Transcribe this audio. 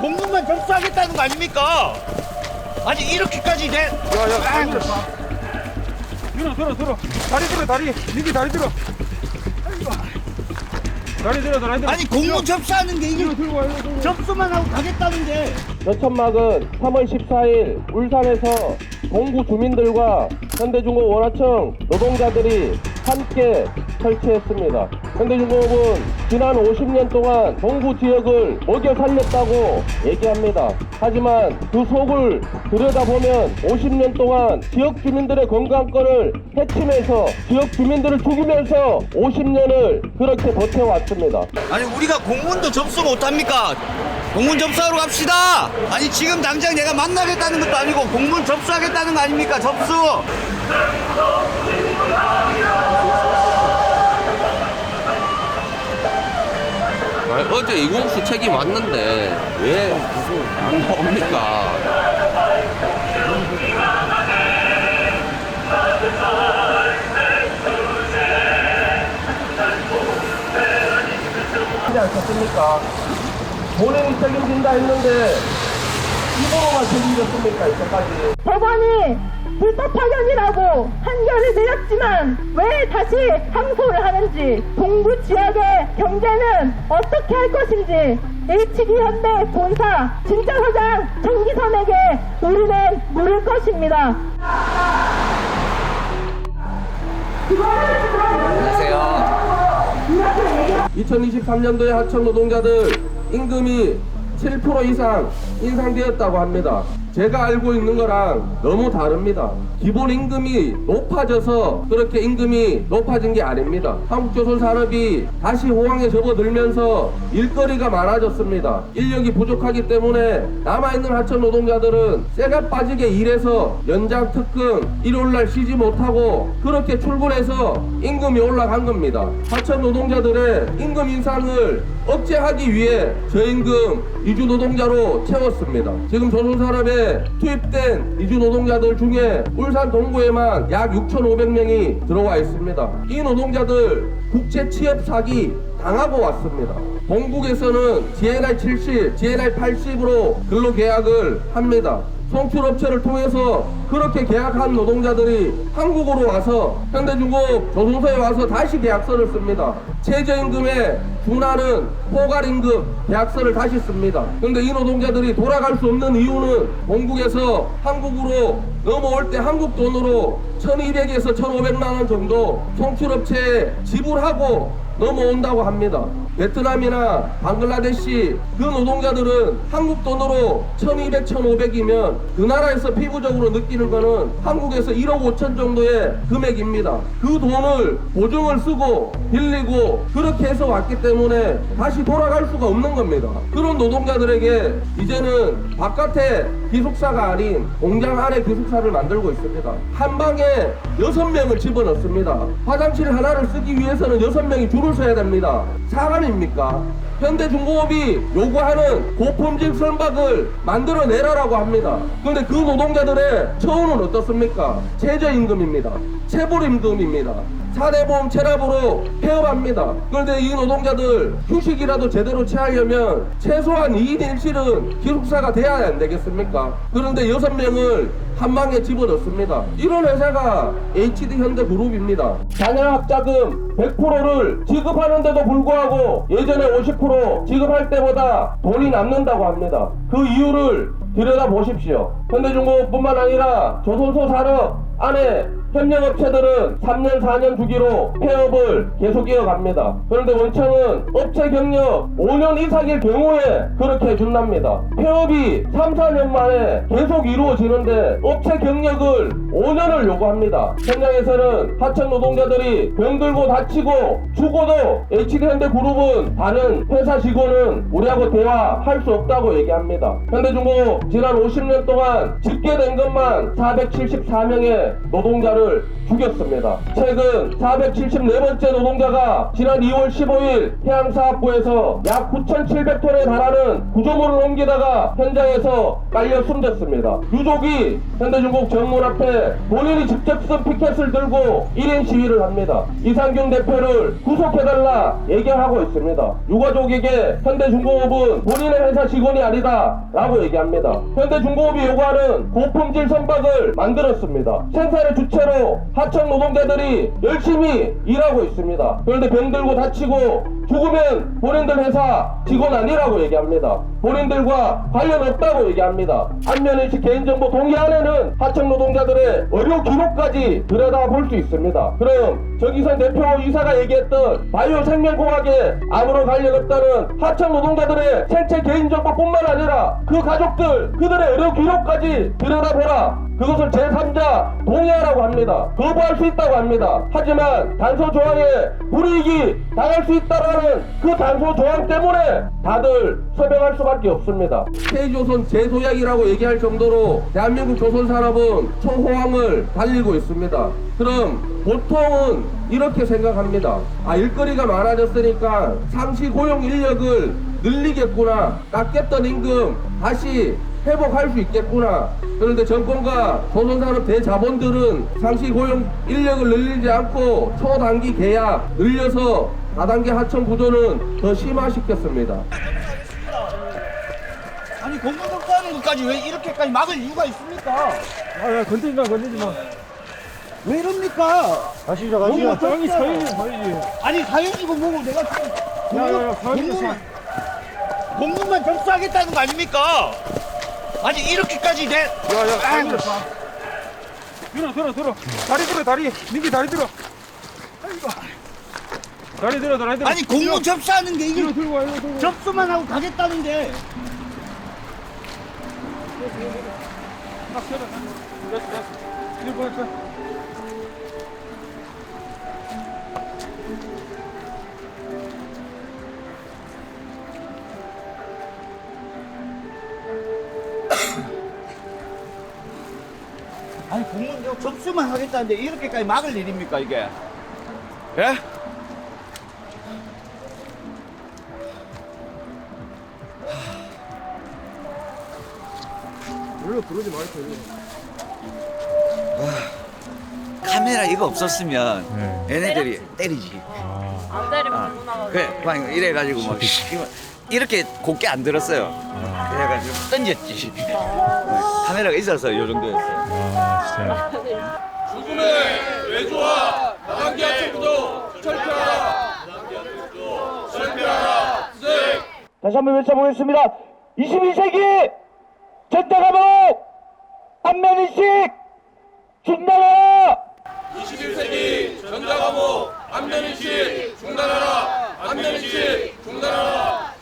공무만 접수하겠다는 거 아닙니까? 아니 이렇게까지 돼? 야야 들어 다리 들어 다리 니기 다리 들어 다리 들어 아니 공무 접수하는 게 이게 들고 와 접수만 하고 가겠다는데. 전천막은 3월 14일 울산에서 동구 주민들과 현대중공업 원화청 노동자들이 함께 설치했습니다. 현대중공업은 지난 50년 동안 동구 지역을 먹여 살렸다고 얘기합니다. 하지만 그 속을 들여다보면 50년 동안 지역 주민들의 건강권을 해치면서 지역 주민들을 죽이면서 50년을 그렇게 버텨왔습니다. 아니 우리가 공문도 접수 못합니까? 공문 접수하러 갑시다. 아니 지금 당장 내가 만나겠다는 것도 아니고 공문 접수하겠다는 거 아닙니까? 접수. 어제 이공수 책임 왔는데 왜 무슨 안 나옵니까? 하지 않겠습니까? 본인이 책임진다 했는데 이거만 책임졌습니까 이때까지? 법원이 불법 파견이라고 판결을 내렸지만 왜 다시 항소를 하는지, 동구 지역의 경제는 어떻게 할 것인지 HD현대 본사 진짜사장 정기선에게 우리는 물을 것입니다. 안녕하세요. 2023년도에 하청 노동자들 임금이 7% 이상 인상되었다고 합니다. 제가 알고 있는 거랑 너무 다릅니다. 기본 임금이 높아져서 그렇게 임금이 높아진 게 아닙니다. 한국조선산업이 다시 호황에 접어들면서 일거리가 많아졌습니다. 인력이 부족하기 때문에 남아있는 하청 노동자들은 쇠가 빠지게 일해서 연장 특근 일요일날 쉬지 못하고 그렇게 출근해서 임금이 올라간 겁니다. 하청 노동자들의 임금 인상을 억제하기 위해 저임금 이주 노동자로 채웠습니다. 지금 조선산업에 투입된 이주 노동자들 중에 울산 동구에만 약 6,500명이 들어와 있습니다. 이 노동자들 국제 취업 사기 당하고 왔습니다. 동국에서는 GNI 70, GNI 80으로 근로계약을 합니다. 송출업체를 통해서 그렇게 계약한 노동자들이 한국으로 와서 현대중공업 조선소에 와서 다시 계약서를 씁니다. 최저임금에 준하는 포괄임금 계약서를 다시 씁니다. 그런데 이 노동자들이 돌아갈 수 없는 이유는 본국에서 한국으로 넘어올 때 한국 돈으로 1,200에서 1,500만 원 정도 송출업체에 지불하고 넘어온다고 합니다. 베트남이나 방글라데시 그 노동자들은 한국 돈으로 1,200, 1,500이면 그 나라에서 피부적으로 느끼는 거는 한국에서 1억 5천 정도의 금액입니다. 그 돈을 보증을 쓰고 빌리고 그렇게 해서 왔기 때문에 다시 돌아갈 수가 없는 겁니다. 그런 노동자들에게 이제는 바깥에 기숙사가 아닌 공장 안에 기숙사를 만들고 있습니다. 한 방에 6명을 집어넣습니다. 화장실 하나를 쓰기 위해서는 6명이 줄을 서야 됩니다. 사람입니까? 현대중공업이 요구하는 고품질 선박을 만들어내라라고 합니다. 그런데 그 노동자들의 처우는 어떻습니까? 최저임금입니다. 체불임금입니다. 4대 보험 체납으로 폐업합니다. 그런데 이 노동자들 휴식이라도 제대로 취하려면 최소한 2인 1실은 기숙사가 돼야 안 되겠습니까? 그런데 6명을 한 방에 집어넣습니다. 이런 회사가 HD현대그룹입니다. 자녀학자금 100%를 지급하는데도 불구하고 예전에 50% 지급할 때보다 돈이 남는다고 합니다. 그 이유를 들여다보십시오. 현대중공업뿐만 아니라 조선소 산업 안에 협력업체들은 3년 4년 주기로 폐업을 계속 이어갑니다. 그런데 원청은 업체 경력 5년 이상일 경우에 그렇게 해준답니다. 폐업이 3, 4년 만에 계속 이루어지는데 업체 경력을 5년을 요구합니다. 현장에서는 하청 노동자들이 병들고 다치고 죽어도 HD현대그룹은 다른 회사 직원은 우리하고 대화할 수 없다고 얘기합니다. 현대중공업 지난 50년 동안 집계된 것만 474명의 노동자를 노동자를 죽였습니다. 최근 474번째 노동자가 지난 2월 15일 해양사업부에서 약 9,700톤에 달하는 구조물을 옮기다가 현장에서 깔려 숨졌습니다. 유족이 현대중공 정문 앞에 본인이 직접 쓴 피켓을 들고 1인 시위를 합니다. 이상균 대표를 구속해달라 얘기하고 있습니다. 유가족에게 현대중공업은 본인의 회사 직원이 아니다 라고 얘기합니다. 현대중공업이 요구하는 고품질 선박을 만들었습니다. 생산의 주체로 하청 노동자들이 열심히 일하고 있습니다. 그런데 병들고 다치고 죽으면 본인들 회사 직원 아니라고 얘기합니다. 본인들과 관련 없다고 얘기합니다. 안면일식 개인정보 동의 안에는 하청 노동자들의 의료 기록까지 들여다볼 수 있습니다. 그럼 정기선 대표 이사가 얘기했던 바이오 생명공학에 아무런 관련 없다는 하청 노동자들의 생체 개인정보뿐만 아니라 그 가족들 그들의 의료 기록까지 들여다보라. 그것을 제3자 동의하라고 합니다. 거부할 수 있다고 합니다. 하지만 단서 조항에 불이익이 당할 수 있다는 그 단서 조항 때문에 다들 서명할 수밖에 없습니다. K조선 재소약이라고 얘기할 정도로 대한민국 조선산업은 초호황을 달리고 있습니다. 그럼 보통은 이렇게 생각합니다. 일거리가 많아졌으니까 상시 고용 인력을 늘리겠구나. 깎였던 임금 다시 회복할 수 있겠구나. 그런데 정권과 조선산업 대자본들은 상시 고용 인력을 늘리지 않고 초단기 계약 늘려서 다단계 하청 구조는 더 심화시켰습니다. 아니 공문 접수하는 것까지 왜 이렇게까지 막을 이유가 있습니까? 야, 건드리지 마, 건드리지 마. 왜 이럽니까? 가시죠, 가시죠. 땅이 사연이 아니 사연이고 뭐고 내가 지금 야, 공문만 접수하겠다는 거 아닙니까? 아니 이렇게까지 내 아이고. 들어. 다리 들어, 다리. 민기 다리 들어. 다리 들어. 아니 공문 접수하는 게 이게 들고 와, 들고 와. 접수만 하고 가겠다는데 딱 들어. 됐어. 들고 왔어. 아니 공문 접수만 하겠다는데 이렇게까지 막을 일입니까 이게? 예? 일로 들어오지 마세요. 카메라 이거 없었으면 얘네들이 때리지. 안 때리면 못 나가고. 그래, 그냥 이래가지고 막 이렇게 곱게 안 들었어요. 그래가지고 던졌지. 카메라가 있어서 요 정도였어요. 죽음의 외조와 다단계 하청 구조 철폐하라. 다시 한번 외쳐보겠습니다. 22세기 전자감옥 안면인식 중단하라. 21세기 전자감옥 안면인식 중단하라. 안면인식 중단하라.